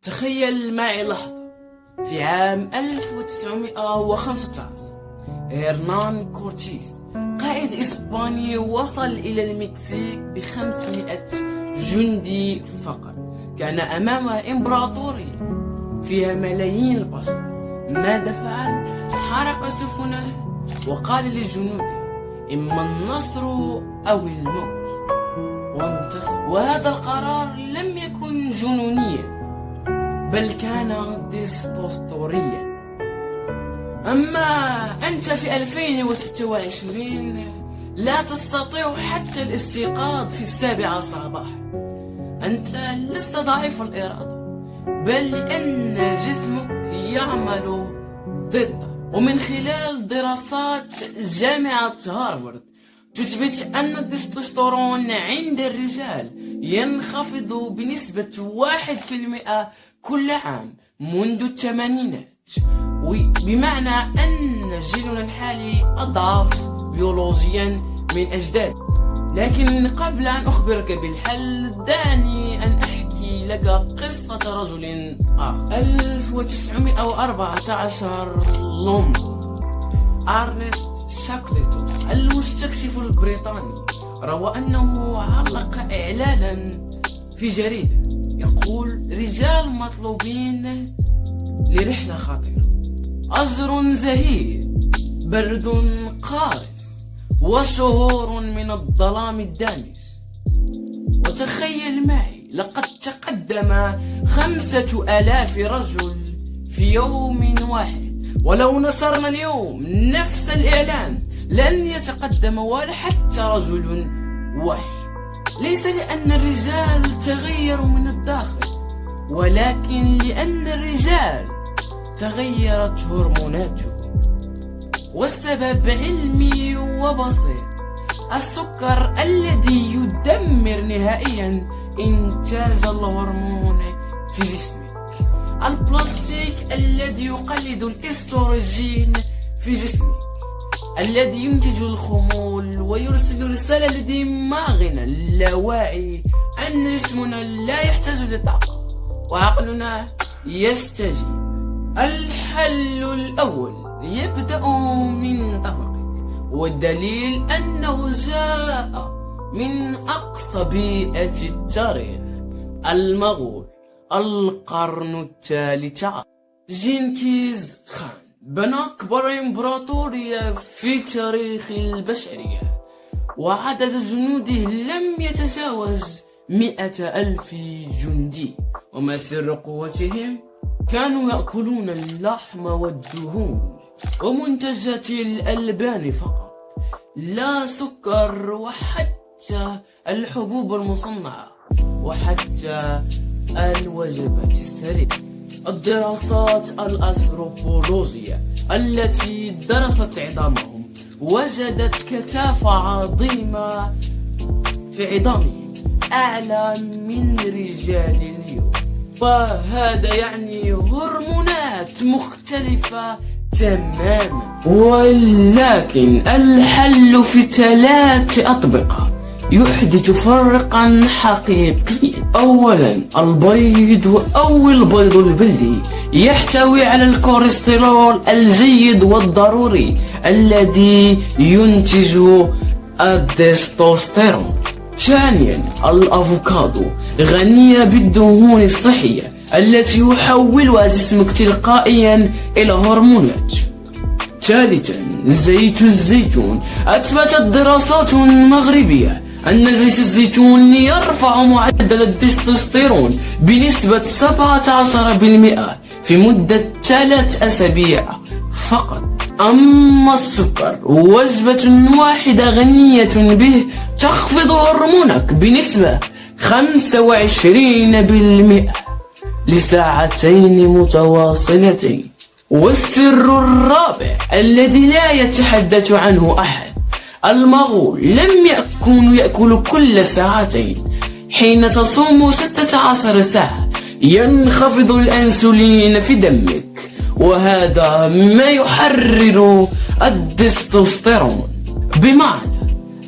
تخيل معي لحظة. في عام 1915 هرنان كورتيز قائد إسباني وصل إلى المكسيك ب500 جندي فقط. كان أمامه إمبراطورية فيها ملايين البشر. ماذا فعل؟ حرق سفنه وقال لجنوده: إما النصر أو الموت، وانتصر. وهذا القرار لم يكن جنونيا، بل كان ديستوستوريا. أما أنت في 2026 لا تستطيع حتى الاستيقاظ في 7 صباحا. أنت لست ضعيف الإرادة، بل لأن جسمك يعمل ضده. ومن خلال دراسات جامعة هارفارد تثبت أن التستوستيرون عند الرجال ينخفض بنسبة 1% كل عام منذ الثمانينات، بمعنى أن جيلنا الحالي أضعف بيولوجيا من أجداد. لكن قبل أن أخبرك بالحل، دعني أن أحكي لك قصة رجل آخر. 1914 لندن. أرنست شاكلتون المستكشف البريطاني روى أنه علق إعلانا في جريدة يقول: رجال مطلوبين لرحلة خطيرة، أزر زهير، برد قارس، وشهور من الظلام الدامس. وتخيل معي، لقد تقدم 5000 رجل في يوم واحد. ولو نشرنا اليوم نفس الإعلان لن يتقدم ولا حتى رجل واحد. ليس لأن الرجال تغيروا من الداخل، ولكن لأن الرجال تغيرت هرموناتهم. والسبب علمي وبسيط: السكر الذي يدمر نهائيا إنتاج الهرمون في جسمك، البلاستيك الذي يقلد الاستروجين في جسمك، الذي ينتج الخمول ويرسل رسالة لدماغنا اللاواعي أن جسمنا لا يحتاج للطاقة وعقلنا يستجيب. الحل الأول يبدأ من طبقك، والدليل أنه جاء من أقصى بيئة التاريخ، المغول، القرن الثالث عشر. جنكيز خان بنى أكبر إمبراطورية في تاريخ البشرية، وعدد جنوده لم يتجاوز 100,000 جندي. وما سر قوتهم؟ كانوا يأكلون اللحم والدهون ومنتجات الألبان فقط، لا سكر، وحتى الحبوب المصنعة، وحتى الوجبات السريعة. الدراسات الأنثروبولوجية التي درست عظامهم وجدت كثافة عظيمة في عظامهم أعلى من رجال اليوم. وهذا يعني هرمونات مختلفة تماما. ولكن الحل في 3 أطبقة يحدث فرقا حقيقيا. أولا، البيض أو البيض البلدي يحتوي على الكوليسترول الجيد والضروري الذي ينتج التستوستيرون. ثانيا، الأفوكادو غنية بالدهون الصحية التي يحولها جسمك تلقائيا إلى هرمونات. ثالثا، زيت الزيتون. أثبتت دراسات مغربية أن زيت الزيتون يرفع معدل التستوستيرون بنسبة 17% في مدة 3 أسابيع فقط. أما السكر، وجبة واحدة غنية به تخفض هرمونك بنسبة 25% لساعتين متواصلتين. والسر الرابع الذي لا يتحدث عنه أحد: المغول لم يكونوا يأكلوا كل ساعتين. حين تصوم 16 ساعة ينخفض الأنسولين في دمك، وهذا ما يحرر التستوستيرون. بمعنى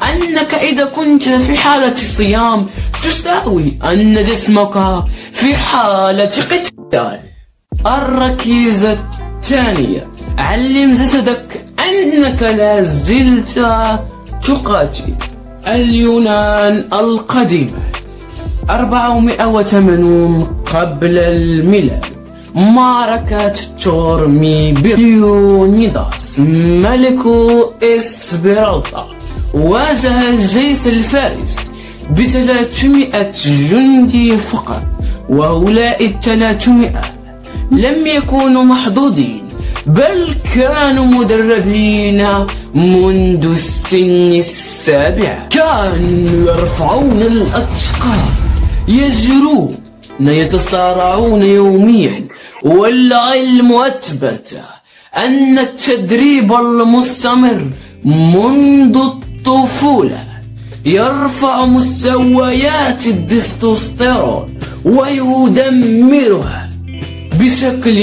أنك إذا كنت في حالة الصيام تساوي أن جسمك في حالة قتال. الركيزة الثانية: علم جسدك أنك لا زلت تقاتل. اليونان القديمة 480 قبل الميلاد، معركة تورمي بليونيداس ملك إسبرالتا واجه الجيش الفارس ب300 جندي فقط، وهؤلاء 300 لم يكونوا محظوظين، بل كانوا مدربين منذ السن السابعة. كانوا يرفعون الأثقال، يجرون، يتصارعون يوميا، والعلم أثبت أن التدريب المستمر منذ الطفولة يرفع مستويات التستوستيرون ويدمرها بشكل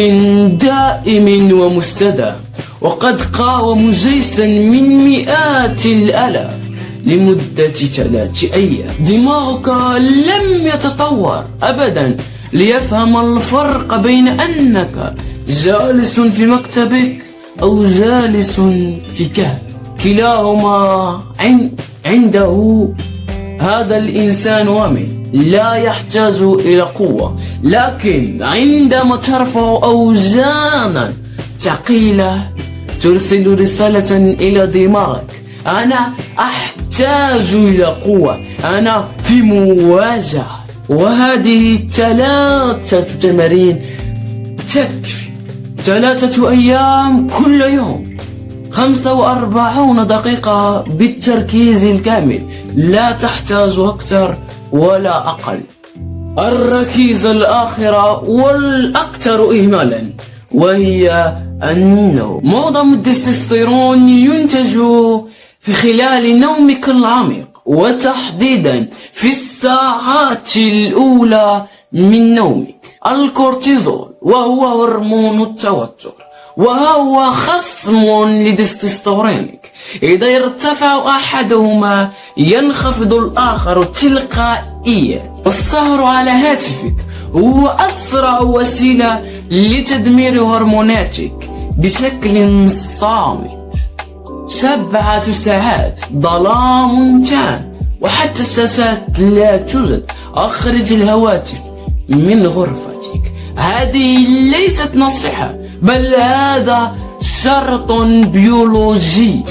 دائم ومستدام. وقد قاوموا جيشا من مئات الآلاف لمدة 3 أيام. دماغك لم يتطور أبدا ليفهم الفرق بين أنك جالس في مكتبك أو جالس في كهف. كلاهما عنده هذا الإنسان ومن لا يحتاج إلى قوة، لكن عندما ترفع أوزانا ثقيلة ترسل رسالة إلى دماغك: أنا أحتاج إلى قوة، أنا في مواجهة. وهذه 3 تمارين تكفي، 3 أيام كل يوم، 45 دقيقة بالتركيز الكامل، لا تحتاج أكثر ولا أقل. الركيزة الآخرة والأكثر إهمالا، وهي أنه معظم التستوستيرون ينتج في خلال نومك العميق، وتحديدا في الساعات الأولى من نومك. الكورتيزول وهو هرمون التوتر، وهو خصم لتستوستيرونك. إذا ارتفع أحدهما ينخفض الآخر تلقائيا. والسهر على هاتفك هو أسرع وسيلة لتدمير هرموناتك بشكل صامت. 7 ساعات ظلام تام، وحتى الشاشات لا توجد. أخرج الهواتف من غرفتك. هذه ليست نصيحة، بل هذا شرط بيولوجي.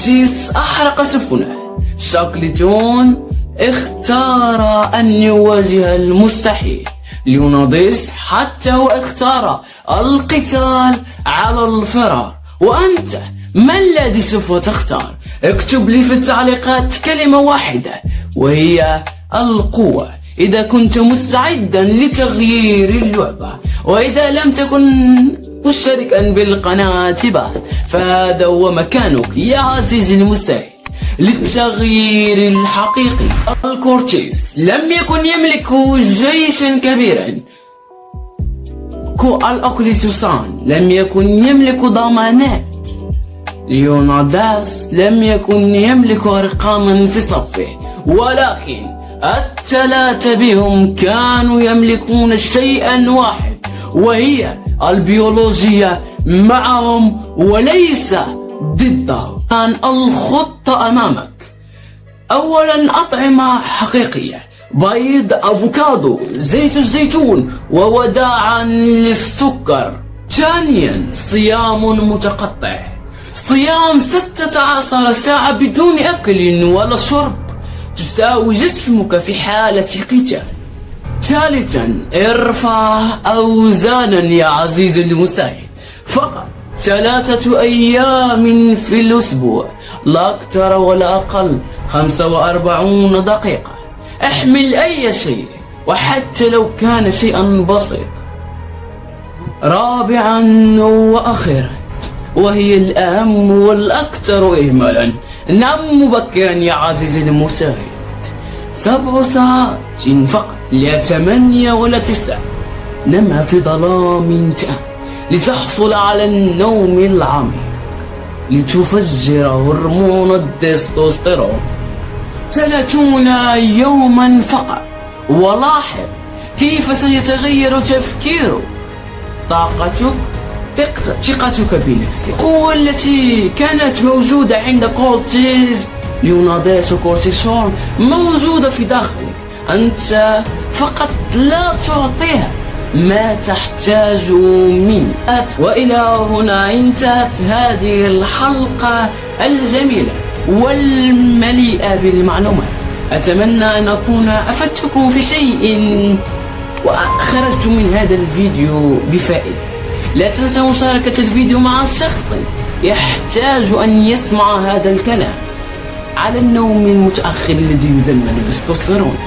أحرق سفنه. شاكلتون اختار أن يواجه المستحيل. ليوناديس حتى هو اختار القتال على الفرار. وأنت ما الذي سوف تختار؟ اكتب لي في التعليقات كلمة واحدة، وهي القوة. إذا كنت مستعدا لتغيير اللعبة، وإذا لم تكن مشتركا بالقناة بعد، فهذا هو مكانك يا عزيزي المستمع للتغيير الحقيقي. الكورتيس لم يكن يملك جيشا كبيرا. الأوكليتوسان لم يكن يملك ضمانات. ليوناداس لم يكن يملك أرقاما في صفه، ولكن ال3 بهم كانوا يملكون شيئا واحد، وهي البيولوجيا معهم وليس ضدهم. كان الخطة أمامك: أولا أطعمة حقيقية، بيض، أفوكادو، زيت الزيتون، ووداعا للسكر. ثانيا صيام متقطع، صيام 16 ساعة بدون أكل ولا شرب، تساوي جسمك في حالة قتال. ثالثا ارفع أوزانا يا عزيزي المشاهد، فقط 3 أيام في الأسبوع، لا أكثر ولا أقل، 45 دقيقة. احمل أي شيء، وحتى لو كان شيئا بسيط. رابعا وأخيرا، وهي الأهم والأكثر إهمالا، نم مبكرا يا عزيزي المشاهد. 7 ساعات فقط، لا 8 ولا 9. نم في ظلام تام لتحصل على النوم العميق، لتفجر هرمون التستوستيرون. 30 يوما فقط، ولاحظ كيف سيتغير تفكيرك. طاقتك، ثقتك بنفسك. القوة التي كانت موجودة عند كورتيز، ليوناديس وكورتيسون، موجودة في داخلك. أنت فقط لا تعطيها ما تحتاج منك. وإلى هنا انتهت هذه الحلقة الجميلة والمليئة بالمعلومات. أتمنى أن أكون أفدتكم في شيء وخرجت من هذا الفيديو بفائدة. لا تنسى مشاركة الفيديو مع شخص يحتاج أن يسمع هذا الكلام على النوم المتأخر الذي يدمر التستوستيرون.